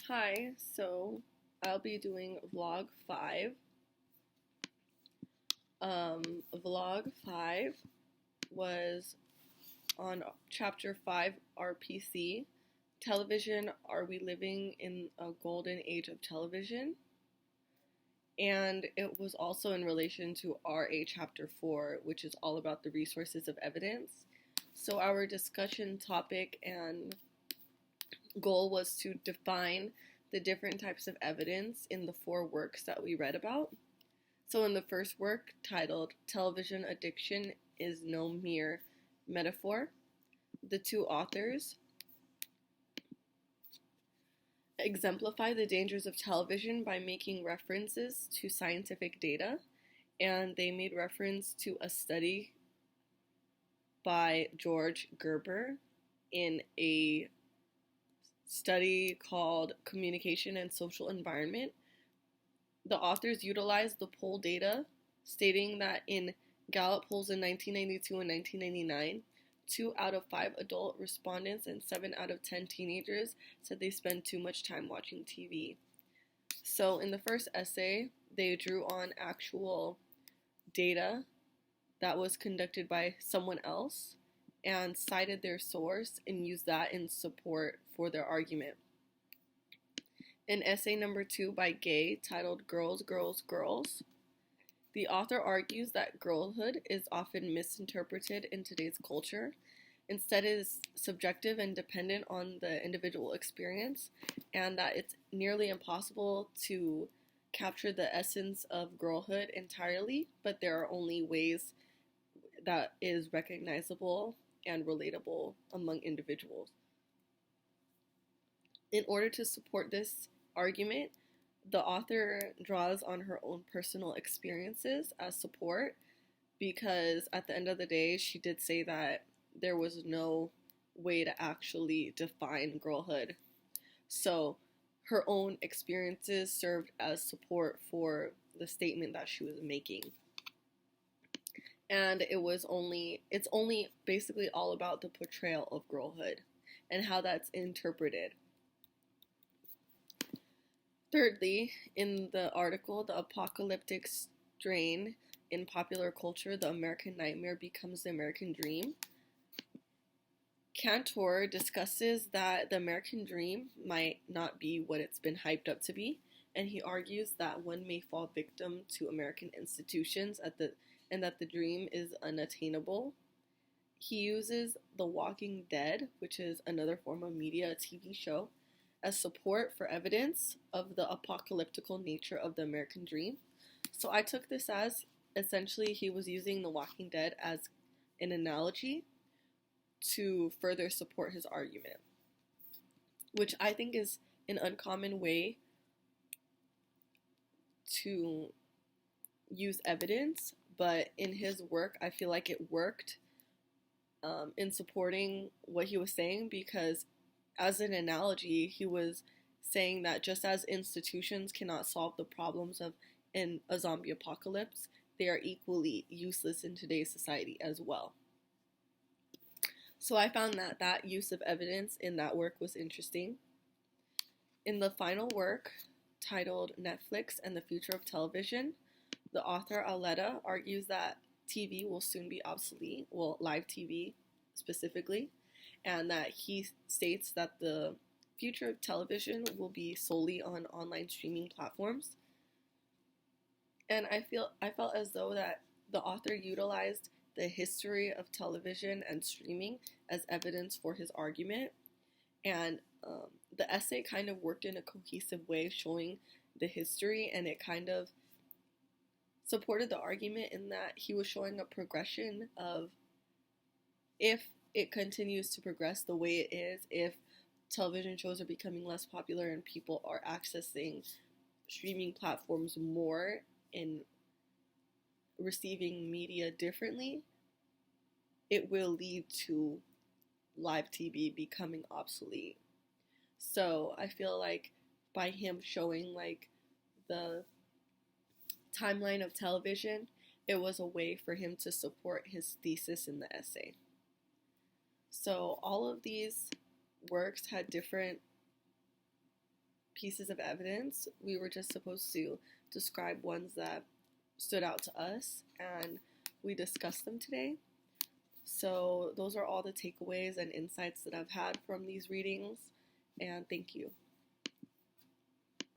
Hi, so I'll be doing vlog 5. Vlog 5 was on chapter 5 RPC. Television, are we living in a golden age of television? And it was also in relation to RA chapter 4, which is all about the resources of evidence. So our discussion topic and goal was to define the different types of evidence in the 4 works that we read about. So in the first work, titled Television Addiction is No Mere Metaphor, the 2 authors exemplify the dangers of television by making references to scientific data, and they made reference to a study by George Gerber in a study called Communication and Social Environment. The authors utilized the poll data, stating that in Gallup polls in 1992 and 1999, 2 out of 5 adult respondents and 7 out of 10 teenagers said they spend too much time watching TV. So in the first essay, they drew on actual data that was conducted by someone else and cited their source and used that in support for their argument. In essay number 2 by Gay, titled Girls, Girls, Girls, the author argues that girlhood is often misinterpreted in today's culture. Instead, it is subjective and dependent on the individual experience, and that it's nearly impossible to capture the essence of girlhood entirely, but there are only ways that is recognizable and relatable among individuals. In order to support this argument, the author draws on her own personal experiences as support, because at the end of the day, she did say that there was no way to actually define girlhood. So her own experiences served as support for the statement that she was making. And it's only basically all about the portrayal of girlhood and how that's interpreted. Thirdly, in the article, The Apocalyptic Strain in Popular Culture, the American Nightmare Becomes the American Dream, Cantor discusses that the American dream might not be what it's been hyped up to be, and he argues that one may fall victim to American institutions and that the dream is unattainable. He uses The Walking Dead, which is another form of media, a TV show, as support for evidence of the apocalyptical nature of the American dream. So I took this as essentially he was using The Walking Dead as an analogy to further support his argument, which I think is an uncommon way to use evidence, but in his work, I feel like it worked in supporting what he was saying, because as an analogy, he was saying that just as institutions cannot solve the problems of in a zombie apocalypse, they are equally useless in today's society as well. So I found that use of evidence in that work was interesting. In the final work, titled Netflix and the Future of Television, the author Aletta argues that TV will soon be obsolete, well, live TV specifically, and that he states that the future of television will be solely on online streaming platforms. And I felt as though that the author utilized the history of television and streaming as evidence for his argument, and the essay kind of worked in a cohesive way, showing the history, and it kind of supported the argument in that he was showing a progression of, if it continues to progress the way it is, if television shows are becoming less popular and people are accessing streaming platforms more and receiving media differently, it will lead to live TV becoming obsolete. So I feel like by him showing like the timeline of television, it was a way for him to support his thesis in the essay. So all of these works had different pieces of evidence. We were just supposed to describe ones that stood out to us, and we discussed them today. So those are all the takeaways and insights that I've had from these readings, and thank you.